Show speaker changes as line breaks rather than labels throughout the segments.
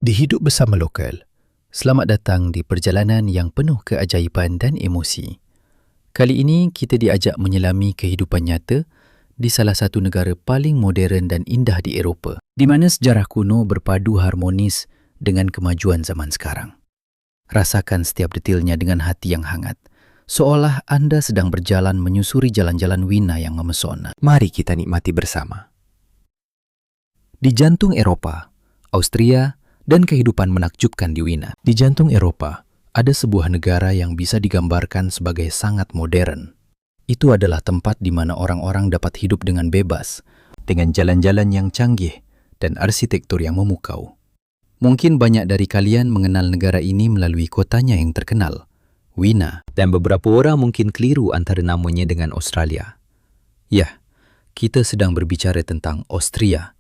Di Hidup Bersama Lokal, selamat datang di perjalanan yang penuh keajaiban dan emosi. Kali ini kita diajak menyelami kehidupan nyata di salah satu negara paling moden dan indah di Eropah, di mana sejarah kuno berpadu harmonis dengan kemajuan zaman sekarang. Rasakan setiap detailnya dengan hati yang hangat, seolah anda sedang berjalan menyusuri jalan-jalan Wina yang memesona. Mari kita nikmati bersama. Di jantung Eropah, Austria, dan kehidupan menakjubkan di Wina. Di jantung Eropah, ada sebuah negara yang bisa digambarkan sebagai sangat modern. Itu adalah tempat di mana orang-orang dapat hidup dengan bebas, dengan jalan-jalan yang canggih dan arsitektur yang memukau. Mungkin banyak dari kalian mengenal negara ini melalui kotanya yang terkenal, Wina, dan beberapa orang mungkin keliru antara namanya dengan Australia. Ya, kita sedang berbicara tentang Austria,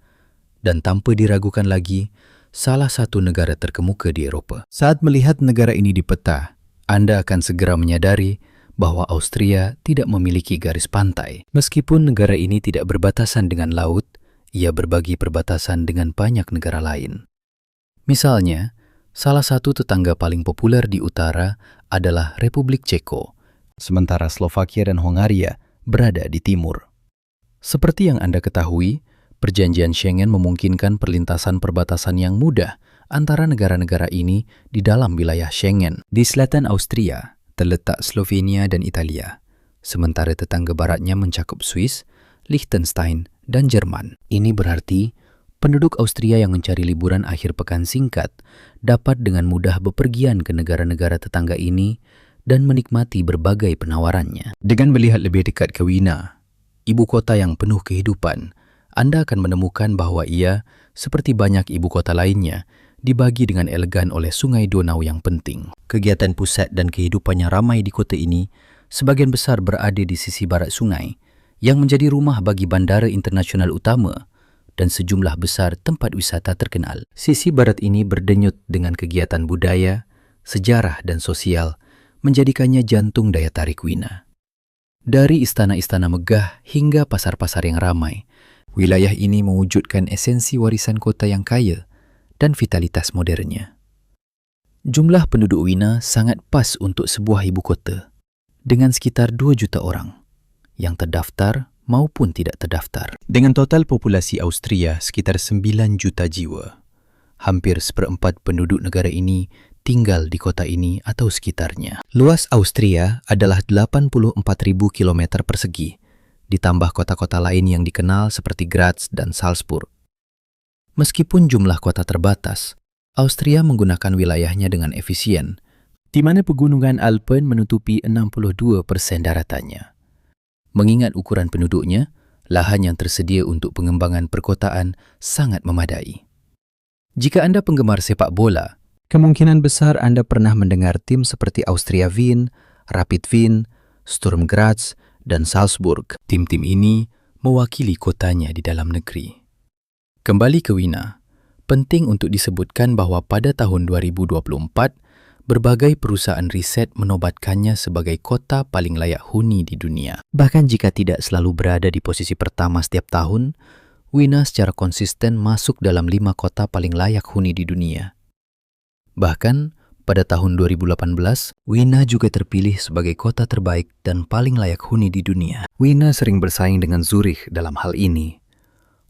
dan tanpa diragukan lagi, salah satu negara terkemuka di Eropah. Saat melihat negara ini di peta, anda akan segera menyadari bahwa Austria tidak memiliki garis pantai. Meskipun negara ini tidak berbatasan dengan laut, ia berbagi perbatasan dengan banyak negara lain. Misalnya, salah satu tetangga paling populer di utara adalah Republik Ceko, sementara Slovakia dan Hongaria berada di timur. Seperti yang anda ketahui, Perjanjian Schengen memungkinkan perlintasan perbatasan yang mudah antara negara-negara ini di dalam wilayah Schengen. Di selatan Austria terletak Slovenia dan Italia, sementara tetangga baratnya mencakup Swiss, Liechtenstein, dan Jerman. Ini berarti penduduk Austria yang mencari liburan akhir pekan singkat dapat dengan mudah bepergian ke negara-negara tetangga ini dan menikmati berbagai penawarannya. Dengan melihat lebih dekat ke Wina, ibu kota yang penuh kehidupan, anda akan menemukan bahwa ia, seperti banyak ibu kota lainnya, dibagi dengan elegan oleh sungai Donau yang penting. Kegiatan pusat dan kehidupannya ramai di kota ini, sebagian besar berada di sisi barat sungai, yang menjadi rumah bagi bandara internasional utama dan sejumlah besar tempat wisata terkenal. Sisi barat ini berdenyut dengan kegiatan budaya, sejarah dan sosial, menjadikannya jantung daya tarik Wina. Dari istana-istana megah hingga pasar-pasar yang ramai, wilayah ini mewujudkan esensi warisan kota yang kaya dan vitalitas modernnya. Jumlah penduduk Wina sangat pas untuk sebuah ibu kota, dengan sekitar 2 juta orang, yang terdaftar maupun tidak terdaftar. Dengan total populasi Austria sekitar 9 juta jiwa, hampir seperempat penduduk negara ini tinggal di kota ini atau sekitarnya. Luas Austria adalah 84.000 km persegi, ditambah kota-kota lain yang dikenal seperti Graz dan Salzburg. Meskipun jumlah kota terbatas, Austria menggunakan wilayahnya dengan efisien, di mana pegunungan Alpen menutupi 62% daratannya. Mengingat ukuran penduduknya, lahan yang tersedia untuk pengembangan perkotaan sangat memadai. Jika anda penggemar sepak bola, kemungkinan besar anda pernah mendengar tim seperti Austria Wien, Rapid Wien, Sturm Graz, dan Salzburg. Tim-tim ini mewakili kotanya di dalam negeri. Kembali ke Wina, penting untuk disebutkan bahwa pada tahun 2024, berbagai perusahaan riset menobatkannya sebagai kota paling layak huni di dunia. Bahkan jika tidak selalu berada di posisi pertama setiap tahun, Wina secara konsisten masuk dalam 5 kota paling layak huni di dunia. Bahkan, pada tahun 2018, Wina juga terpilih sebagai kota terbaik dan paling layak huni di dunia. Wina sering bersaing dengan Zurich dalam hal ini.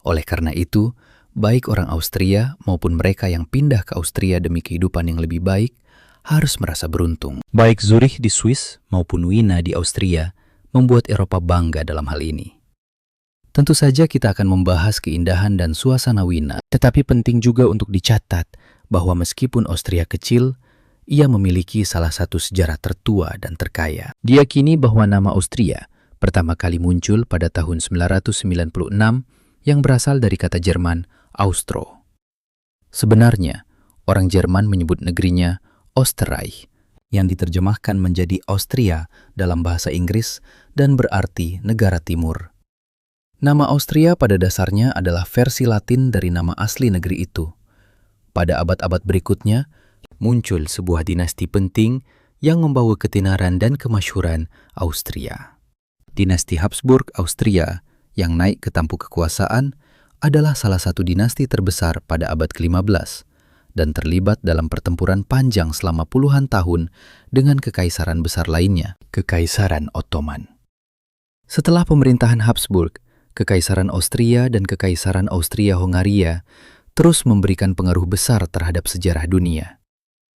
Oleh karena itu, baik orang Austria maupun mereka yang pindah ke Austria demi kehidupan yang lebih baik harus merasa beruntung. Baik Zurich di Swiss maupun Wina di Austria membuat Eropa bangga dalam hal ini. Tentu saja kita akan membahas keindahan dan suasana Wina, tetapi penting juga untuk dicatat bahwa meskipun Austria kecil, ia memiliki salah satu sejarah tertua dan terkaya. Diyakini bahwa nama Austria pertama kali muncul pada tahun 996 yang berasal dari kata Jerman Austro. Sebenarnya, orang Jerman menyebut negerinya Österreich, yang diterjemahkan menjadi Austria dalam bahasa Inggris dan berarti negara timur. Nama Austria pada dasarnya adalah versi Latin dari nama asli negeri itu. Pada abad-abad berikutnya, muncul sebuah dinasti penting yang membawa ketenaran dan kemasyhuran Austria. Dinasti Habsburg Austria yang naik ke tampuk kekuasaan adalah salah satu dinasti terbesar pada abad ke-15 dan terlibat dalam pertempuran panjang selama puluhan tahun dengan kekaisaran besar lainnya, Kekaisaran Ottoman. Setelah pemerintahan Habsburg, Kekaisaran Austria dan Kekaisaran Austria-Hongaria terus memberikan pengaruh besar terhadap sejarah dunia.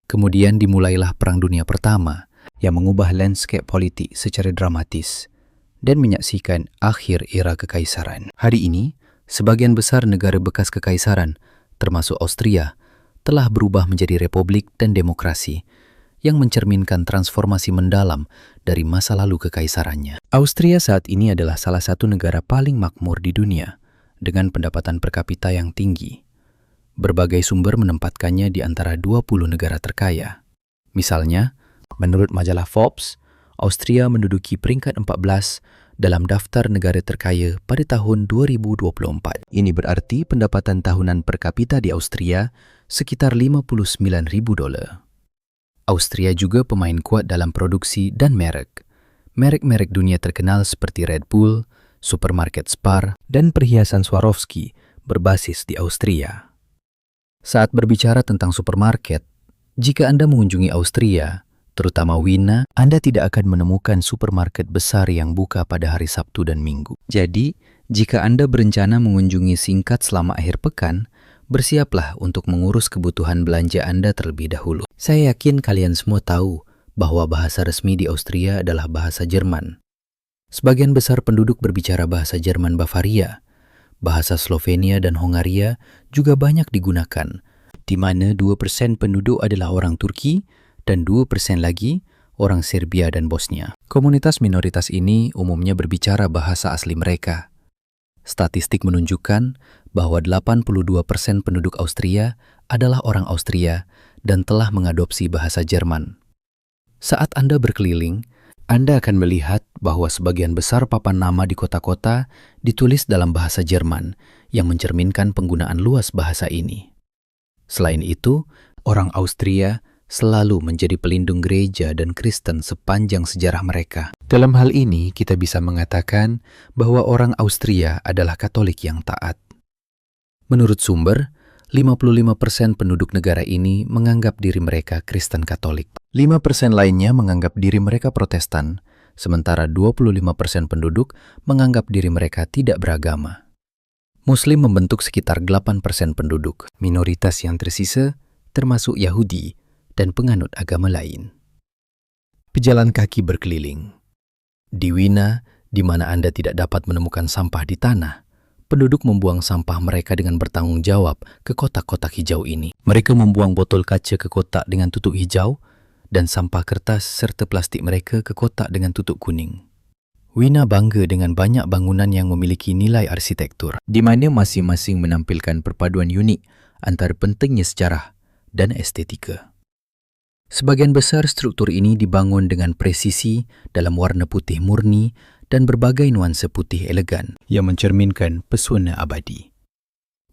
Kemudian dimulailah Perang Dunia Pertama yang mengubah landscape politik secara dramatis dan menyaksikan akhir era kekaisaran. Hari ini, sebagian besar negara bekas kekaisaran, termasuk Austria, telah berubah menjadi republik dan demokrasi yang mencerminkan transformasi mendalam dari masa lalu kekaisarannya. Austria saat ini adalah salah satu negara paling makmur di dunia dengan pendapatan per kapita yang tinggi. Berbagai sumber menempatkannya di antara 20 negara terkaya. Misalnya, menurut majalah Forbes, Austria menduduki peringkat 14 dalam daftar negara terkaya pada tahun 2024. Ini berarti pendapatan tahunan per kapita di Austria sekitar $59.000. Austria juga pemain kuat dalam produksi dan merek. Merek-merek dunia terkenal seperti Red Bull, supermarket Spar, dan perhiasan Swarovski berbasis di Austria. Saat berbicara tentang supermarket, jika Anda mengunjungi Austria, terutama Wiener, Anda tidak akan menemukan supermarket besar yang buka pada hari Sabtu dan Minggu. Jadi, jika Anda berencana mengunjungi Singkat selama akhir pekan, bersiaplah untuk mengurus kebutuhan belanja Anda terlebih dahulu. Saya yakin kalian semua tahu bahwa bahasa resmi di Austria adalah bahasa Jerman. Sebagian besar penduduk berbicara bahasa Jerman Bavaria. Bahasa Slovenia dan Hongaria juga banyak digunakan, di mana 2% penduduk adalah orang Turki dan 2% lagi orang Serbia dan Bosnia. Komunitas minoritas ini umumnya berbicara bahasa asli mereka. Statistik menunjukkan bahwa 82% penduduk Austria adalah orang Austria dan telah mengadopsi bahasa Jerman. Saat Anda berkeliling, Anda akan melihat bahwa sebagian besar papan nama di kota-kota ditulis dalam bahasa Jerman yang mencerminkan penggunaan luas bahasa ini. Selain itu, orang Austria selalu menjadi pelindung gereja dan Kristen sepanjang sejarah mereka. Dalam hal ini, kita bisa mengatakan bahwa orang Austria adalah Katolik yang taat. Menurut sumber, 55% penduduk negara ini menganggap diri mereka Kristen Katolik. 5% lainnya menganggap diri mereka Protestan, sementara 25% penduduk menganggap diri mereka tidak beragama. Muslim membentuk sekitar 8% penduduk. Minoritas yang tersisa termasuk Yahudi dan penganut agama lain. Pejalan kaki berkeliling. Di Wiener, di mana Anda tidak dapat menemukan sampah di tanah, penduduk membuang sampah mereka dengan bertanggung jawab ke kotak-kotak hijau ini. Mereka membuang botol kaca ke kotak dengan tutup hijau dan sampah kertas serta plastik mereka ke kotak dengan tutup kuning. Wiener bangga dengan banyak bangunan yang memiliki nilai arsitektur, di mana masing-masing menampilkan perpaduan unik antara pentingnya sejarah dan estetika. Sebagian besar struktur ini dibangun dengan presisi dalam warna putih murni dan berbagai nuansa putih elegan yang mencerminkan pesona abadi.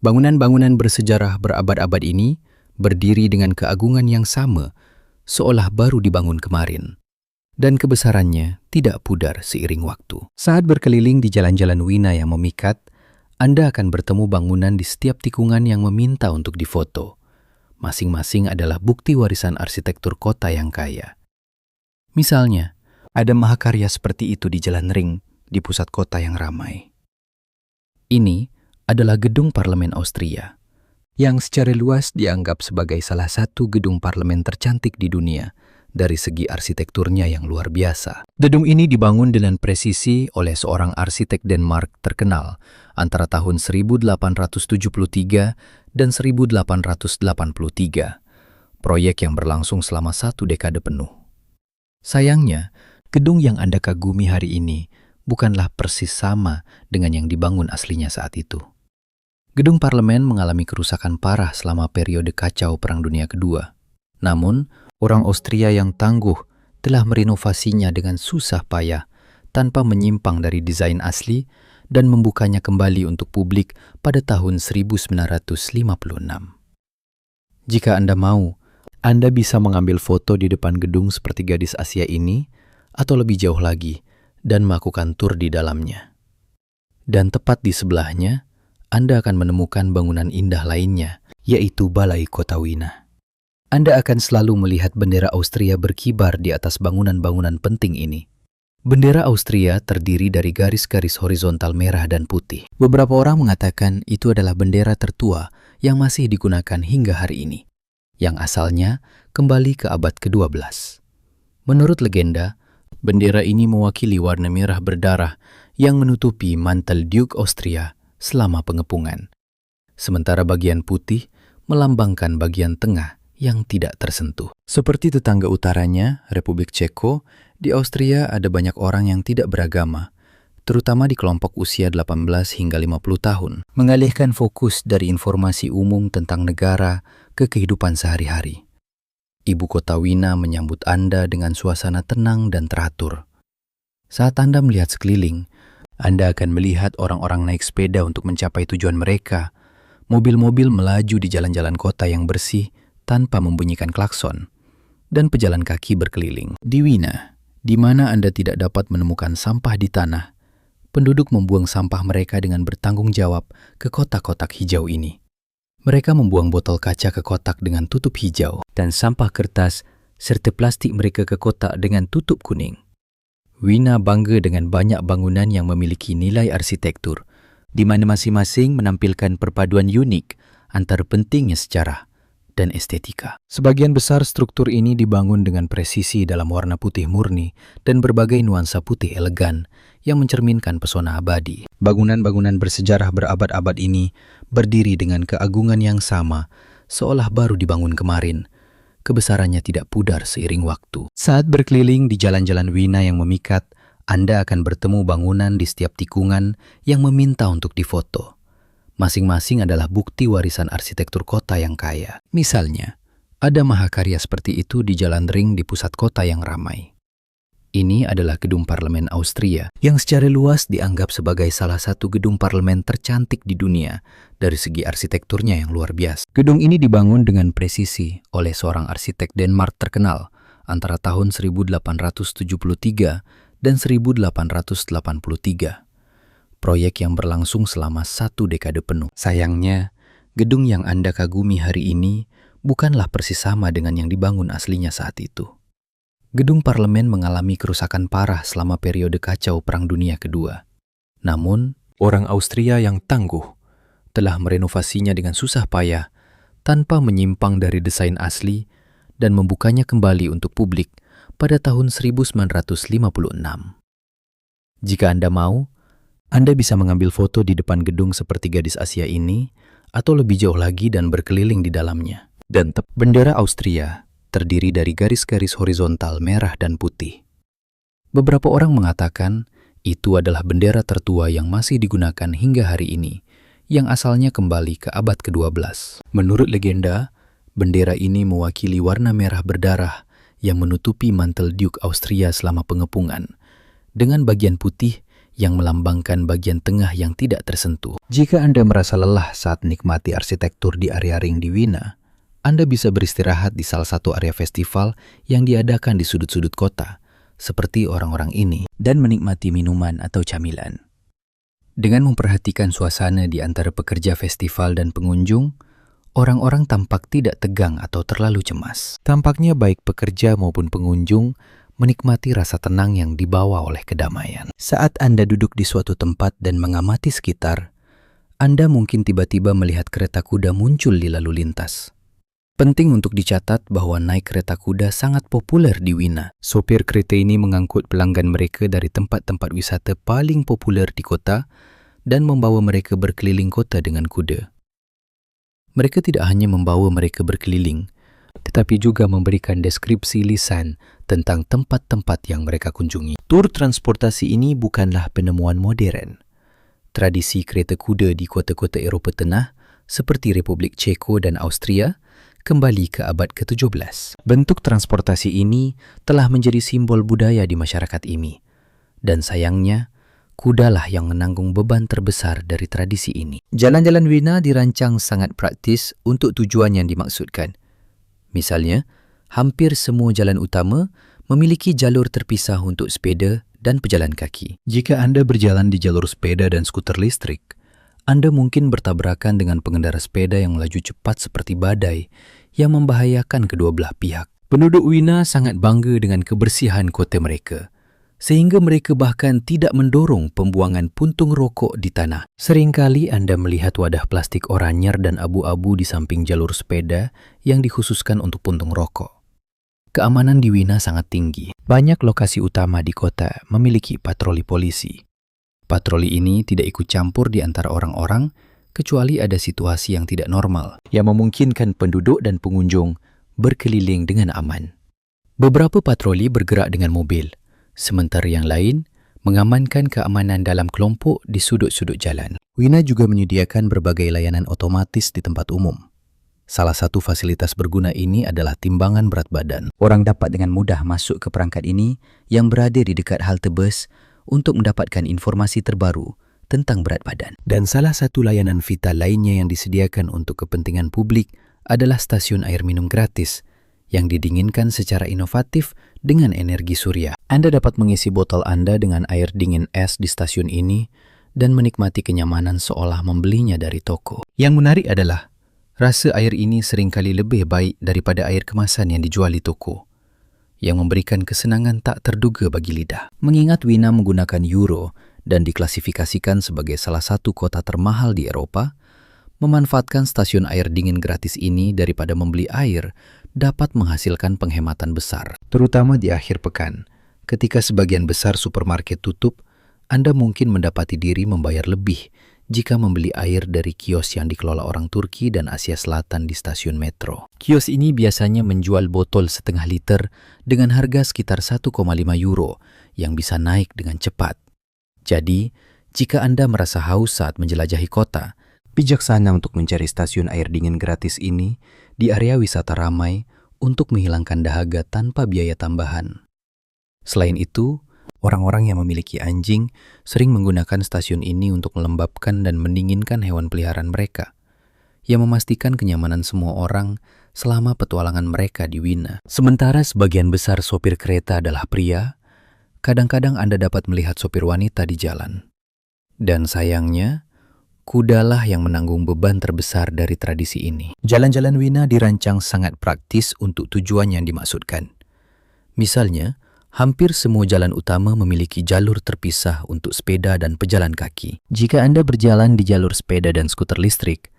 Bangunan-bangunan bersejarah berabad-abad ini berdiri dengan keagungan yang sama, seolah baru dibangun kemarin, dan kebesarannya tidak pudar seiring waktu. Saat berkeliling di jalan-jalan Wiener yang memikat, Anda akan bertemu bangunan di setiap tikungan yang meminta untuk difoto. Masing-masing adalah bukti warisan arsitektur kota yang kaya. Misalnya, ada mahakarya seperti itu di Jalan Ring, di pusat kota yang ramai. Ini adalah gedung parlemen Austria, yang secara luas dianggap sebagai salah satu gedung parlemen tercantik di dunia dari segi arsitekturnya yang luar biasa. Gedung ini dibangun dengan presisi oleh seorang arsitek Denmark terkenal antara tahun 1873 dan 1883, proyek yang berlangsung selama 1 dekade penuh. Sayangnya, gedung yang Anda kagumi hari ini bukanlah persis sama dengan yang dibangun aslinya saat itu. Gedung parlemen mengalami kerusakan parah selama periode kacau Perang Dunia Kedua. Namun, orang Austria yang tangguh telah merenovasinya dengan susah payah tanpa menyimpang dari desain asli dan membukanya kembali untuk publik pada tahun 1956. Jika Anda mau, Anda bisa mengambil foto di depan gedung seperti gadis Asia ini, atau lebih jauh lagi, dan melakukan tur di dalamnya. Dan tepat di sebelahnya, Anda akan menemukan bangunan indah lainnya, yaitu Balai Kota Wiener. Anda akan selalu melihat bendera Austria berkibar di atas bangunan-bangunan penting ini. Bendera Austria terdiri dari garis-garis horizontal merah dan putih. Beberapa orang mengatakan itu adalah bendera tertua yang masih digunakan hingga hari ini, yang asalnya kembali ke abad ke-12. Menurut legenda, bendera ini mewakili warna merah berdarah yang menutupi mantel Duke Austria selama pengepungan. Sementara bagian putih melambangkan bagian tengah yang tidak tersentuh. Seperti tetangga utaranya, Republik Ceko, di Austria ada banyak orang yang tidak beragama, terutama di kelompok usia 18 hingga 50 tahun, mengalihkan fokus dari informasi umum tentang negara ke kehidupan sehari-hari. Ibu kota Wina menyambut Anda dengan suasana tenang dan teratur. Saat Anda melihat sekeliling, Anda akan melihat orang-orang naik sepeda untuk mencapai tujuan mereka, mobil-mobil melaju di jalan-jalan kota yang bersih tanpa membunyikan klakson, dan pejalan kaki berkeliling. Di Wina, di mana Anda tidak dapat menemukan sampah di tanah, penduduk membuang sampah mereka dengan bertanggung jawab ke kotak-kotak hijau ini. Mereka membuang botol kaca ke kotak dengan tutup hijau dan sampah kertas serta plastik mereka ke kotak dengan tutup kuning. Wina bangga dengan banyak bangunan yang memiliki nilai arsitektur, di mana masing-masing menampilkan perpaduan unik antara pentingnya sejarah dan estetika. Sebagian besar struktur ini dibangun dengan presisi dalam warna putih murni dan berbagai nuansa putih elegan yang mencerminkan pesona abadi. Bangunan-bangunan bersejarah berabad-abad ini berdiri dengan keagungan yang sama, seolah baru dibangun kemarin. Kebesarannya tidak pudar seiring waktu. Saat berkeliling di jalan-jalan Wina yang memikat, Anda akan bertemu bangunan di setiap tikungan yang meminta untuk difoto. Masing-masing adalah bukti warisan arsitektur kota yang kaya. Misalnya, ada mahakarya seperti itu di Jalan Ring di pusat kota yang ramai. Ini adalah gedung parlemen Austria yang secara luas dianggap sebagai salah satu gedung parlemen tercantik di dunia dari segi arsitekturnya yang luar biasa. Gedung ini dibangun dengan presisi oleh seorang arsitek Denmark terkenal antara tahun 1873 dan 1883. Proyek yang berlangsung selama 1 dekade penuh. Sayangnya, gedung yang Anda kagumi hari ini bukanlah persis sama dengan yang dibangun aslinya saat itu. Gedung parlemen mengalami kerusakan parah selama periode kacau Perang Dunia Kedua. Namun, orang Austria yang tangguh telah merenovasinya dengan susah payah tanpa menyimpang dari desain asli dan membukanya kembali untuk publik pada tahun 1956. Jika Anda mau, Anda bisa mengambil foto di depan gedung seperti gadis Asia ini, atau lebih jauh lagi dan berkeliling di dalamnya. Dan bendera Austria terdiri dari garis-garis horizontal merah dan putih. Beberapa orang mengatakan itu adalah bendera tertua yang masih digunakan hingga hari ini, yang asalnya kembali ke abad ke-12. Menurut legenda, bendera ini mewakili warna merah berdarah yang menutupi mantel Duke Austria selama pengepungan, dengan bagian putih yang melambangkan bagian tengah yang tidak tersentuh. Jika Anda merasa lelah saat menikmati arsitektur di area Ring di Wina, Anda bisa beristirahat di salah satu area festival yang diadakan di sudut-sudut kota, seperti orang-orang ini, dan menikmati minuman atau camilan. Dengan memperhatikan suasana di antara pekerja festival dan pengunjung, orang-orang tampak tidak tegang atau terlalu cemas. Tampaknya baik pekerja maupun pengunjung menikmati rasa tenang yang dibawa oleh kedamaian. Saat Anda duduk di suatu tempat dan mengamati sekitar, Anda mungkin tiba-tiba melihat kereta kuda muncul di lalu lintas. Penting untuk dicatat bahwa naik kereta kuda sangat populer di Wina. Sopir kereta ini mengangkut pelanggan mereka dari tempat-tempat wisata paling populer di kota dan membawa mereka berkeliling kota dengan kuda. Mereka tidak hanya membawa mereka berkeliling, tetapi juga memberikan deskripsi lisan tentang tempat-tempat yang mereka kunjungi. Tur transportasi ini bukanlah penemuan modern. Tradisi kereta kuda di kota-kota Eropah Tengah seperti Republik Ceko dan Austria kembali ke abad ke-17. Bentuk transportasi ini telah menjadi simbol budaya di masyarakat ini. Dan sayangnya, kudalah yang menanggung beban terbesar dari tradisi ini. Jalan-jalan Wina dirancang sangat praktis untuk tujuan yang dimaksudkan. Misalnya, hampir semua jalan utama memiliki jalur terpisah untuk sepeda dan pejalan kaki. Jika Anda berjalan di jalur sepeda dan skuter listrik, Anda mungkin bertabrakan dengan pengendara sepeda yang melaju cepat seperti badai yang membahayakan kedua belah pihak. Penduduk Wina sangat bangga dengan kebersihan kota mereka, sehingga mereka bahkan tidak mendorong pembuangan puntung rokok di tanah. Seringkali anda melihat wadah plastik oranye dan abu-abu di samping jalur sepeda yang dikhususkan untuk puntung rokok. Keamanan di Wina sangat tinggi. Banyak lokasi utama di kota memiliki patroli polisi. Patroli ini tidak ikut campur di antara orang-orang, kecuali ada situasi yang tidak normal, yang memungkinkan penduduk dan pengunjung berkeliling dengan aman. Beberapa patroli bergerak dengan mobil, sementara yang lain mengamankan keamanan dalam kelompok di sudut-sudut jalan. Wina juga menyediakan berbagai layanan otomatis di tempat umum. Salah satu fasilitas berguna ini adalah timbangan berat badan. Orang dapat dengan mudah masuk ke perangkat ini yang berada di dekat halte bus untuk mendapatkan informasi terbaru tentang berat badan. Dan salah satu layanan vital lainnya yang disediakan untuk kepentingan publik adalah stasiun air minum gratis yang didinginkan secara inovatif dengan energi surya. Anda dapat mengisi botol Anda dengan air dingin es di stasiun ini dan menikmati kenyamanan seolah membelinya dari toko. Yang menarik adalah rasa air ini seringkali lebih baik daripada air kemasan yang dijual di toko, yang memberikan kesenangan tak terduga bagi lidah. Mengingat Wina menggunakan euro dan diklasifikasikan sebagai salah satu kota termahal di Eropa, memanfaatkan stasiun air dingin gratis ini daripada membeli air dapat menghasilkan penghematan besar. Terutama di akhir pekan, ketika sebagian besar supermarket tutup, Anda mungkin mendapati diri membayar lebih jika membeli air dari kios yang dikelola orang Turki dan Asia Selatan di stasiun metro. Kios ini biasanya menjual botol setengah liter dengan harga sekitar 1,5 euro yang bisa naik dengan cepat. Jadi, jika Anda merasa haus saat menjelajahi kota, bijaksana untuk mencari stasiun air dingin gratis ini di area wisata ramai untuk menghilangkan dahaga tanpa biaya tambahan. Selain itu, orang-orang yang memiliki anjing sering menggunakan stasiun ini untuk melembabkan dan mendinginkan hewan peliharaan mereka, yang memastikan kenyamanan semua orang selama petualangan mereka di Wina. Sementara sebagian besar sopir kereta adalah pria, kadang-kadang Anda dapat melihat sopir wanita di jalan. Dan sayangnya, kudalah yang menanggung beban terbesar dari tradisi ini. Jalan-jalan Wina dirancang sangat praktis untuk tujuan yang dimaksudkan. Misalnya, hampir semua jalan utama memiliki jalur terpisah untuk sepeda dan pejalan kaki. Jika Anda berjalan di jalur sepeda dan skuter listrik,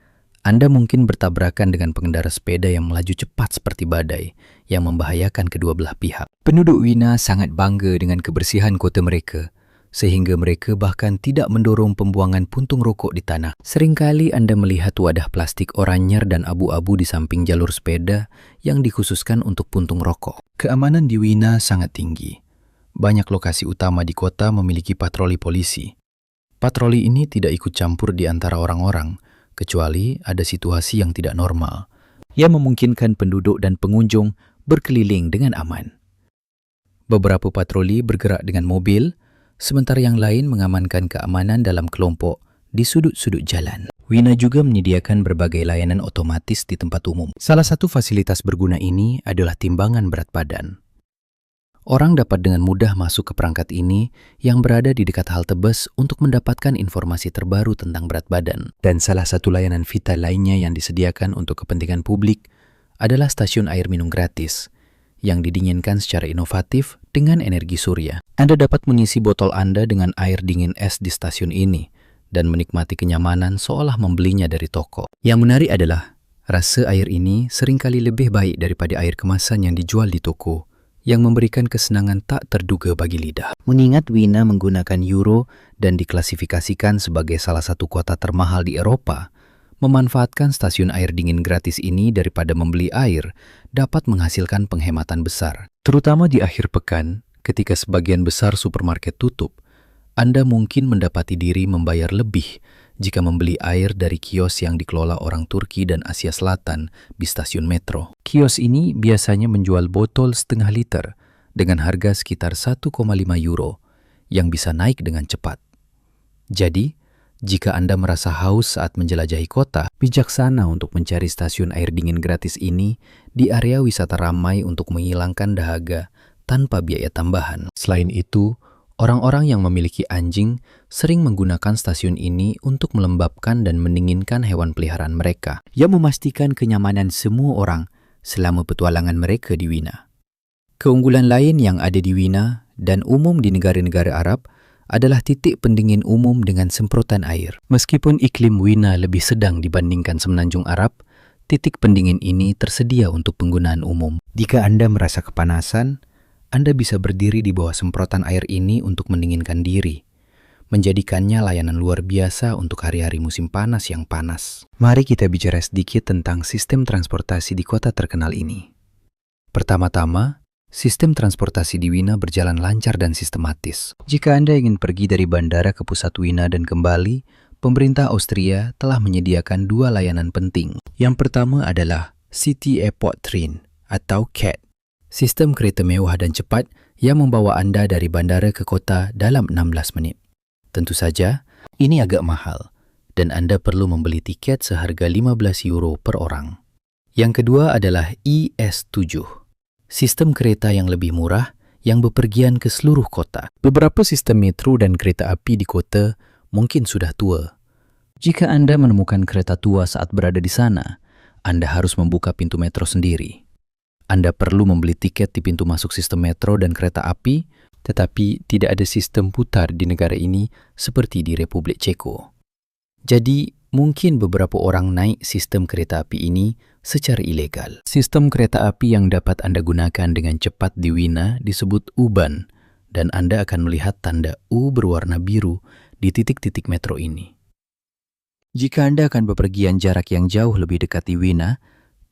Anda mungkin bertabrakan dengan pengendara sepeda yang melaju cepat seperti badai yang membahayakan kedua belah pihak. Penduduk Wina sangat bangga dengan kebersihan kota mereka, sehingga mereka bahkan tidak mendorong pembuangan puntung rokok di tanah. Seringkali Anda melihat wadah plastik oranye dan abu-abu di samping jalur sepeda yang dikhususkan untuk puntung rokok. Keamanan di Wina sangat tinggi. Banyak lokasi utama di kota memiliki patroli polisi. Patroli ini tidak ikut campur di antara orang-orang, kecuali ada situasi yang tidak normal, yang memungkinkan penduduk dan pengunjung berkeliling dengan aman. Beberapa patroli bergerak dengan mobil, sementara yang lain mengamankan keamanan dalam kelompok di sudut-sudut jalan. Wina juga menyediakan berbagai layanan otomatis di tempat umum. Salah satu fasilitas berguna ini adalah timbangan berat badan. Orang dapat dengan mudah masuk ke perangkat ini yang berada di dekat halte bus untuk mendapatkan informasi terbaru tentang berat badan. Dan salah satu layanan vital lainnya yang disediakan untuk kepentingan publik adalah stasiun air minum gratis yang didinginkan secara inovatif dengan energi surya. Anda dapat mengisi botol Anda dengan air dingin es di stasiun ini dan menikmati kenyamanan seolah membelinya dari toko. Yang menarik adalah, rasa air ini seringkali lebih baik daripada air kemasan yang dijual di toko, yang memberikan kesenangan tak terduga bagi lidah. Mengingat Wina menggunakan euro dan diklasifikasikan sebagai salah satu kota termahal di Eropa, memanfaatkan stasiun air dingin gratis ini daripada membeli air dapat menghasilkan penghematan besar. Terutama di akhir pekan, ketika sebagian besar supermarket tutup, Anda mungkin mendapati diri membayar lebih jika membeli air dari kios yang dikelola orang Turki dan Asia Selatan di stasiun metro. Kios ini biasanya menjual botol setengah liter dengan harga sekitar 1,5 euro yang bisa naik dengan cepat. Jadi, jika Anda merasa haus saat menjelajahi kota, bijaksana untuk mencari stasiun air dingin gratis ini di area wisata ramai untuk menghilangkan dahaga tanpa biaya tambahan. Selain itu, orang-orang yang memiliki anjing sering menggunakan stasiun ini untuk melembabkan dan mendinginkan hewan peliharaan mereka, yang memastikan kenyamanan semua orang selama petualangan mereka di Wina. Keunggulan lain yang ada di Wina dan umum di negara-negara Arab adalah titik pendingin umum dengan semprotan air. Meskipun iklim Wina lebih sedang dibandingkan Semenanjung Arab, titik pendingin ini tersedia untuk penggunaan umum. Jika Anda merasa kepanasan, Anda bisa berdiri di bawah semprotan air ini untuk mendinginkan diri, menjadikannya layanan luar biasa untuk hari-hari musim panas yang panas. Mari kita bicara sedikit tentang sistem transportasi di kota terkenal ini. Pertama-tama, sistem transportasi di Wina berjalan lancar dan sistematis. Jika Anda ingin pergi dari bandara ke pusat Wina dan kembali, pemerintah Austria telah menyediakan dua layanan penting. Yang pertama adalah City Airport Train atau CAT, sistem kereta mewah dan cepat yang membawa Anda dari bandara ke kota dalam 16 menit. Tentu saja, ini agak mahal dan Anda perlu membeli tiket seharga 15 euro per orang. Yang kedua adalah IS7, sistem kereta yang lebih murah yang bepergian ke seluruh kota. Beberapa sistem metro dan kereta api di kota mungkin sudah tua. Jika Anda menemukan kereta tua saat berada di sana, Anda harus membuka pintu metro sendiri. Anda perlu membeli tiket di pintu masuk sistem metro dan kereta api, tetapi tidak ada sistem putar di negara ini seperti di Republik Ceko. Jadi, mungkin beberapa orang naik sistem kereta api ini secara ilegal. Sistem kereta api yang dapat Anda gunakan dengan cepat di Wina disebut U-Bahn, dan Anda akan melihat tanda U berwarna biru di titik-titik metro ini. Jika Anda akan bepergian jarak yang jauh lebih dekat di Wina,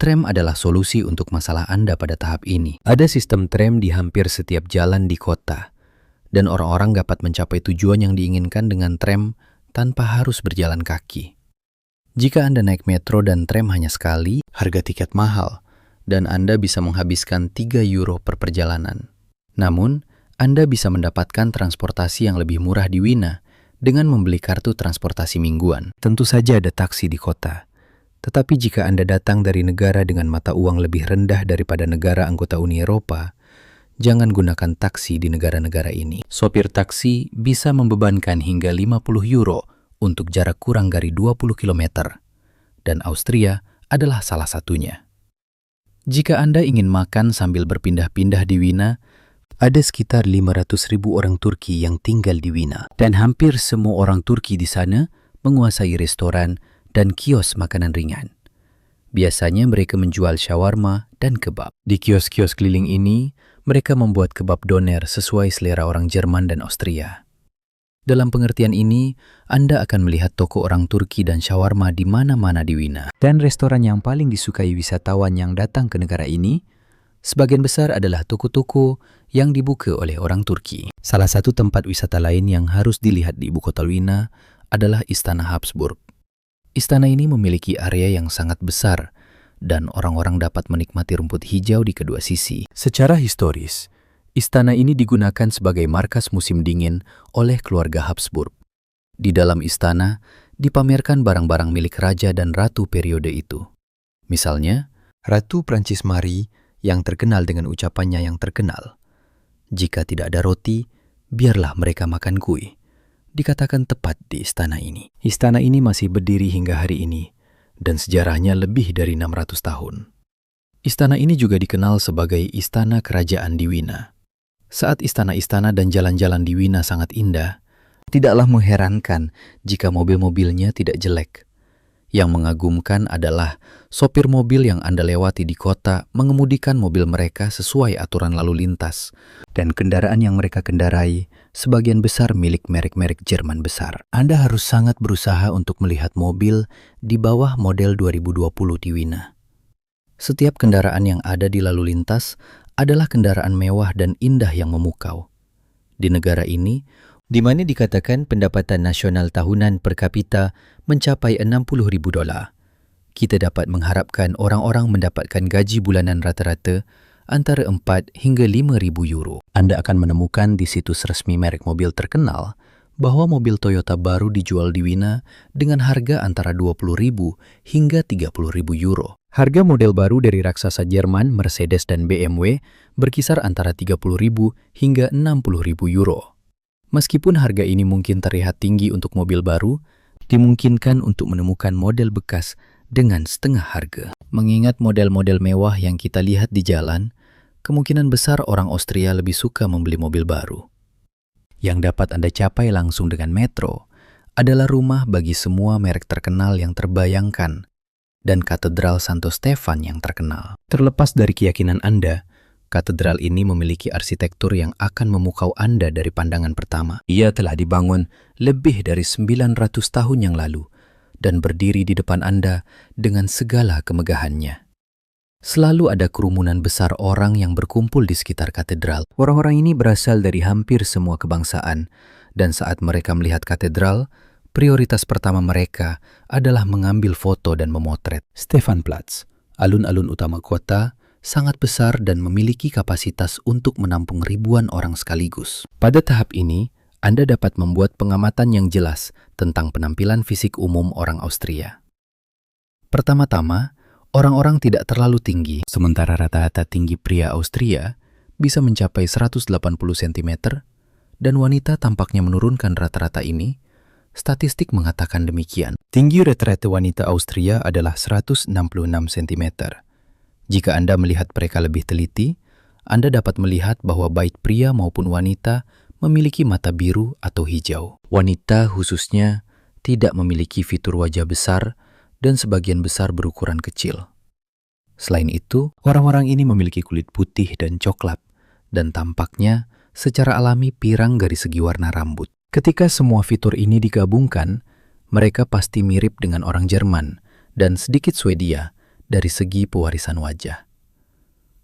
tram adalah solusi untuk masalah Anda pada tahap ini. Ada sistem tram di hampir setiap jalan di kota, dan orang-orang dapat mencapai tujuan yang diinginkan dengan tram tanpa harus berjalan kaki. Jika Anda naik metro dan tram hanya sekali, harga tiket mahal, dan Anda bisa menghabiskan 3 euro per perjalanan. Namun, Anda bisa mendapatkan transportasi yang lebih murah di Wina dengan membeli kartu transportasi mingguan. Tentu saja ada taksi di kota. Tetapi jika Anda datang dari negara dengan mata uang lebih rendah daripada negara anggota Uni Eropa, jangan gunakan taksi di negara-negara ini. Sopir taksi bisa membebankan hingga 50 euro untuk jarak kurang dari 20 km, dan Austria adalah salah satunya. Jika Anda ingin makan sambil berpindah-pindah di Wina, ada sekitar 500.000 orang Turki yang tinggal di Wina, dan hampir semua orang Turki di sana menguasai restoran dan kios makanan ringan. Biasanya mereka menjual shawarma dan kebab. Di kios-kios keliling ini, mereka membuat kebab doner sesuai selera orang Jerman dan Austria. Dalam pengertian ini, Anda akan melihat toko orang Turki dan shawarma di mana-mana di Wina. Dan restoran yang paling disukai wisatawan yang datang ke negara ini, sebagian besar adalah toko-toko yang dibuka oleh orang Turki. Salah satu tempat wisata lain yang harus dilihat di ibu kota Wina adalah Istana Habsburg. Istana ini memiliki area yang sangat besar dan orang-orang dapat menikmati rumput hijau di kedua sisi. Secara historis, istana ini digunakan sebagai markas musim dingin oleh keluarga Habsburg. Di dalam istana dipamerkan barang-barang milik raja dan ratu periode itu. Misalnya, Ratu Prancis Marie yang terkenal dengan ucapannya yang terkenal, "Jika tidak ada roti, biarlah mereka makan kue." Dikatakan tepat di istana ini. Istana ini masih berdiri hingga hari ini, dan sejarahnya lebih dari 600 tahun. Istana ini juga dikenal sebagai Istana Kerajaan di Wina. Saat istana-istana dan jalan-jalan di Wina sangat indah, tidaklah mengherankan jika mobil-mobilnya tidak jelek. Yang mengagumkan adalah sopir mobil yang Anda lewati di kota mengemudikan mobil mereka sesuai aturan lalu lintas, dan kendaraan yang mereka kendarai sebagian besar milik merek-merek Jerman besar. Anda harus sangat berusaha untuk melihat mobil di bawah model 2020 di Wina. Setiap kendaraan yang ada di lalu lintas adalah kendaraan mewah dan indah yang memukau. Di negara ini, di mana dikatakan pendapatan nasional tahunan per kapita mencapai $60.000, kita dapat mengharapkan orang-orang mendapatkan gaji bulanan rata-rata antara 4 hingga 5.000 euro. Anda akan menemukan di situs resmi merek mobil terkenal bahwa mobil Toyota baru dijual di Wina dengan harga antara 20.000 hingga 30.000 euro. Harga model baru dari raksasa Jerman, Mercedes dan BMW berkisar antara 30.000 hingga 60.000 euro. Meskipun harga ini mungkin terlihat tinggi untuk mobil baru, dimungkinkan untuk menemukan model bekas dengan setengah harga. Mengingat model-model mewah yang kita lihat di jalan, kemungkinan besar orang Austria lebih suka membeli mobil baru. Yang dapat Anda capai langsung dengan metro adalah rumah bagi semua merek terkenal yang terbayangkan dan Katedral Santo Stefan yang terkenal. Terlepas dari keyakinan Anda, katedral ini memiliki arsitektur yang akan memukau Anda dari pandangan pertama. Ia telah dibangun lebih dari 900 tahun yang lalu dan berdiri di depan Anda dengan segala kemegahannya. Selalu ada kerumunan besar orang yang berkumpul di sekitar katedral. Orang-orang ini berasal dari hampir semua kebangsaan, dan saat mereka melihat katedral, prioritas pertama mereka adalah mengambil foto dan memotret. Stephanplatz, alun-alun utama kota, sangat besar dan memiliki kapasitas untuk menampung ribuan orang sekaligus. Pada tahap ini, Anda dapat membuat pengamatan yang jelas tentang penampilan fisik umum orang Austria. Pertama-tama, orang-orang tidak terlalu tinggi, sementara rata-rata tinggi pria Austria bisa mencapai 180 cm, dan wanita tampaknya menurunkan rata-rata ini. Statistik mengatakan demikian. Tinggi rata-rata wanita Austria adalah 166 cm. Jika Anda melihat mereka lebih teliti, Anda dapat melihat bahwa baik pria maupun wanita memiliki mata biru atau hijau. Wanita khususnya tidak memiliki fitur wajah besar dan sebagian besar berukuran kecil. Selain itu, orang-orang ini memiliki kulit putih dan coklat dan tampaknya secara alami pirang dari segi warna rambut. Ketika semua fitur ini digabungkan, mereka pasti mirip dengan orang Jerman dan sedikit Swedia dari segi pewarisan wajah.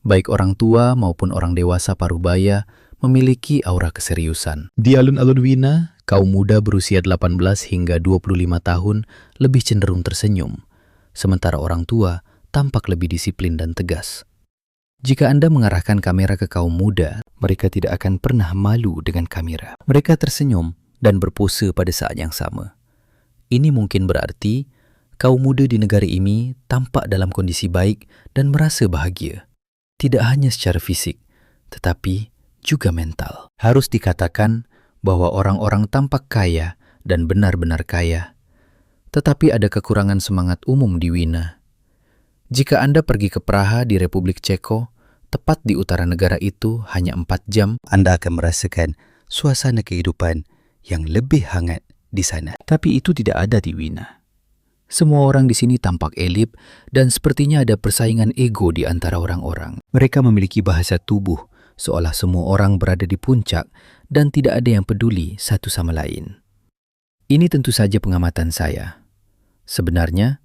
Baik orang tua maupun orang dewasa parubaya memiliki aura keseriusan. Di alun-alun Wina, kaum muda berusia 18 hingga 25 tahun lebih cenderung tersenyum, sementara orang tua tampak lebih disiplin dan tegas. Jika Anda mengarahkan kamera ke kaum muda, mereka tidak akan pernah malu dengan kamera. Mereka tersenyum dan berpose pada saat yang sama. Ini mungkin berarti kaum muda di negara ini tampak dalam kondisi baik dan merasa bahagia. Tidak hanya secara fisik, tetapi juga mental. Harus dikatakan bahwa orang-orang tampak kaya dan benar-benar kaya, tetapi ada kekurangan semangat umum di Wina. Jika Anda pergi ke Praha di Republik Ceko, tepat di utara negara itu hanya 4 jam, Anda akan merasakan suasana kehidupan yang lebih hangat di sana. Tapi itu tidak ada di Wina. Semua orang di sini tampak elit dan sepertinya ada persaingan ego di antara orang-orang. Mereka memiliki bahasa tubuh, seolah semua orang berada di puncak dan tidak ada yang peduli satu sama lain. Ini tentu saja pengamatan saya. Sebenarnya,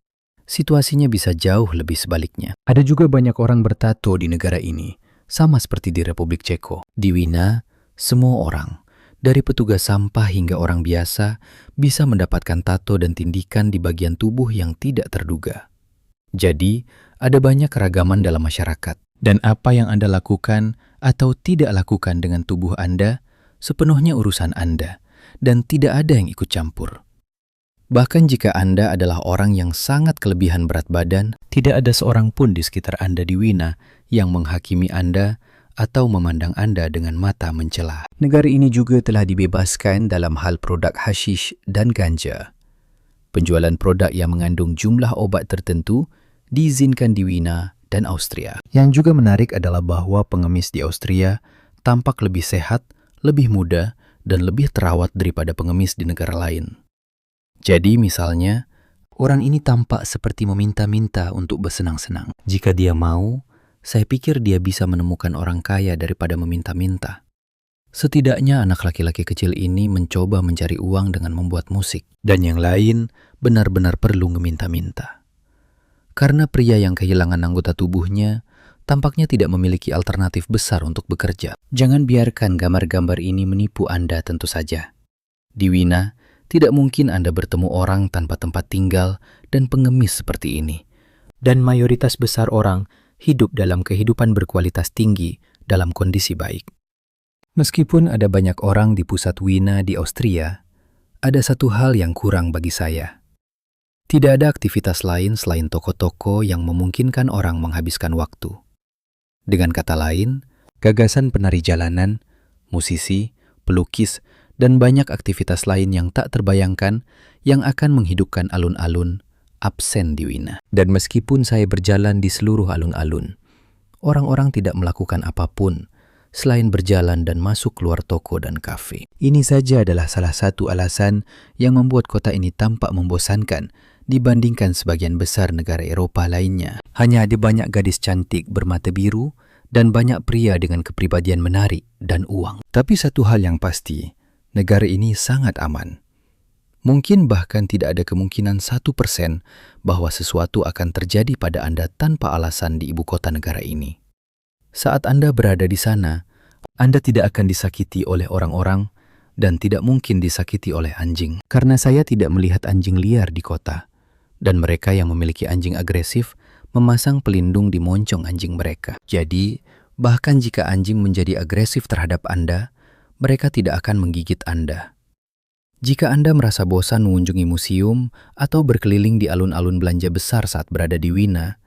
situasinya bisa jauh lebih sebaliknya. Ada juga banyak orang bertato di negara ini, sama seperti di Republik Ceko. Di Wina, semua orang, dari petugas sampah hingga orang biasa, bisa mendapatkan tato dan tindikan di bagian tubuh yang tidak terduga. Jadi, ada banyak keragaman dalam masyarakat. Dan apa yang Anda lakukan atau tidak lakukan dengan tubuh Anda sepenuhnya urusan Anda dan tidak ada yang ikut campur. Bahkan jika Anda adalah orang yang sangat kelebihan berat badan, tidak ada seorang pun di sekitar Anda di Wina yang menghakimi Anda atau memandang Anda dengan mata mencela. Negara ini juga telah dibebaskan dalam hal produk hashish dan ganja. Penjualan produk yang mengandung jumlah obat tertentu diizinkan di Wina dan Austria. Yang juga menarik adalah bahwa pengemis di Austria tampak lebih sehat, lebih muda, dan lebih terawat daripada pengemis di negara lain. Jadi misalnya, orang ini tampak seperti meminta-minta untuk bersenang-senang. Jika dia mau, saya pikir dia bisa menemukan orang kaya daripada meminta-minta. Setidaknya anak laki-laki kecil ini mencoba mencari uang dengan membuat musik, dan yang lain benar-benar perlu meminta-minta. Karena pria yang kehilangan anggota tubuhnya tampaknya tidak memiliki alternatif besar untuk bekerja. Jangan biarkan gambar-gambar ini menipu Anda tentu saja. Di Wina, tidak mungkin Anda bertemu orang tanpa tempat tinggal dan pengemis seperti ini. Dan mayoritas besar orang hidup dalam kehidupan berkualitas tinggi dalam kondisi baik. Meskipun ada banyak orang di pusat Wina di Austria, ada satu hal yang kurang bagi saya. Tidak ada aktivitas lain selain toko-toko yang memungkinkan orang menghabiskan waktu. Dengan kata lain, gagasan penari jalanan, musisi, pelukis, dan banyak aktivitas lain yang tak terbayangkan yang akan menghidupkan alun-alun absen di Wiener. Dan meskipun saya berjalan di seluruh alun-alun, orang-orang tidak melakukan apapun selain berjalan dan masuk keluar toko dan kafe. Ini saja adalah salah satu alasan yang membuat kota ini tampak membosankan dibandingkan sebagian besar negara Eropah lainnya. Hanya ada banyak gadis cantik bermata biru dan banyak pria dengan kepribadian menarik dan uang. Tapi satu hal yang pasti, negara ini sangat aman. Mungkin bahkan tidak ada kemungkinan 1% bahwa sesuatu akan terjadi pada Anda tanpa alasan di ibu kota negara ini. Saat Anda berada di sana, Anda tidak akan disakiti oleh orang-orang dan tidak mungkin disakiti oleh anjing. Karena saya tidak melihat anjing liar di kota, dan mereka yang memiliki anjing agresif memasang pelindung di moncong anjing mereka. Jadi, bahkan jika anjing menjadi agresif terhadap Anda, mereka tidak akan menggigit Anda. Jika Anda merasa bosan mengunjungi museum atau berkeliling di alun-alun belanja besar saat berada di Wiener,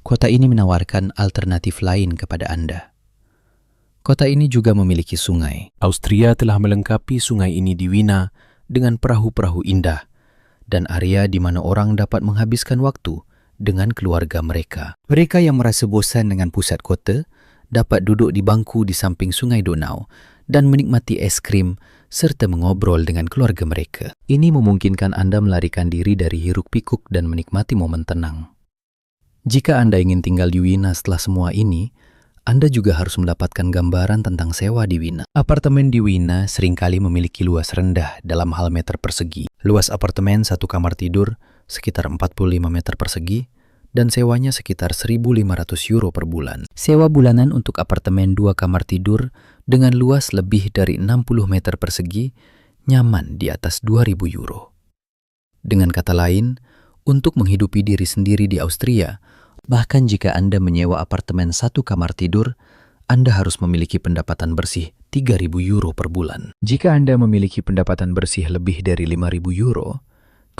kota ini menawarkan alternatif lain kepada Anda. Kota ini juga memiliki sungai. Austria telah melengkapi sungai ini di Wiener dengan perahu-perahu indah dan area di mana orang dapat menghabiskan waktu dengan keluarga mereka. Mereka yang merasa bosan dengan pusat kota dapat duduk di bangku di samping sungai Donau dan menikmati es krim serta mengobrol dengan keluarga mereka. Ini memungkinkan Anda melarikan diri dari hiruk-pikuk dan menikmati momen tenang. Jika Anda ingin tinggal di Wiener setelah semua ini, Anda juga harus mendapatkan gambaran tentang sewa di Wiener. Apartemen di Wiener seringkali memiliki luas rendah dalam hal meter persegi. Luas apartemen satu kamar tidur sekitar 45 meter persegi dan sewanya sekitar 1.500 euro per bulan. Sewa bulanan untuk apartemen 2 kamar tidur dengan luas lebih dari 60 meter persegi nyaman di atas 2.000 euro. Dengan kata lain, untuk menghidupi diri sendiri di Austria, bahkan jika Anda menyewa apartemen 1 kamar tidur, Anda harus memiliki pendapatan bersih 3.000 euro per bulan. Jika Anda memiliki pendapatan bersih lebih dari 5.000 euro,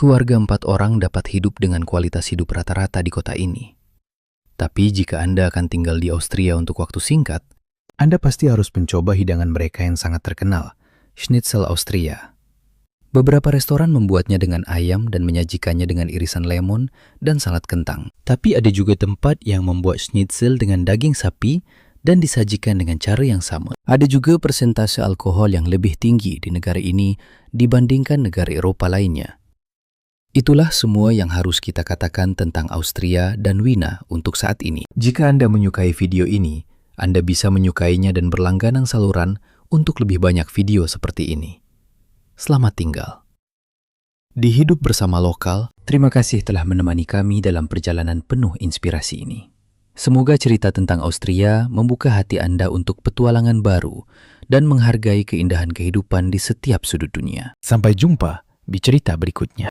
keluarga 4 orang dapat hidup dengan kualitas hidup rata-rata di kota ini. Tapi jika Anda akan tinggal di Austria untuk waktu singkat, Anda pasti harus mencoba hidangan mereka yang sangat terkenal, Schnitzel Austria. Beberapa restoran membuatnya dengan ayam dan menyajikannya dengan irisan lemon dan salad kentang. Tapi ada juga tempat yang membuat schnitzel dengan daging sapi dan disajikan dengan cara yang sama. Ada juga persentase alkohol yang lebih tinggi di negara ini dibandingkan negara Eropah lainnya. Itulah semua yang harus kita katakan tentang Austria dan Wiener untuk saat ini. Jika Anda menyukai video ini, Anda bisa menyukainya dan berlangganan saluran untuk lebih banyak video seperti ini. Selamat tinggal. Di Hidup Bersama Lokal, terima kasih telah menemani kami dalam perjalanan penuh inspirasi ini. Semoga cerita tentang Austria membuka hati Anda untuk petualangan baru dan menghargai keindahan kehidupan di setiap sudut dunia. Sampai jumpa di cerita berikutnya.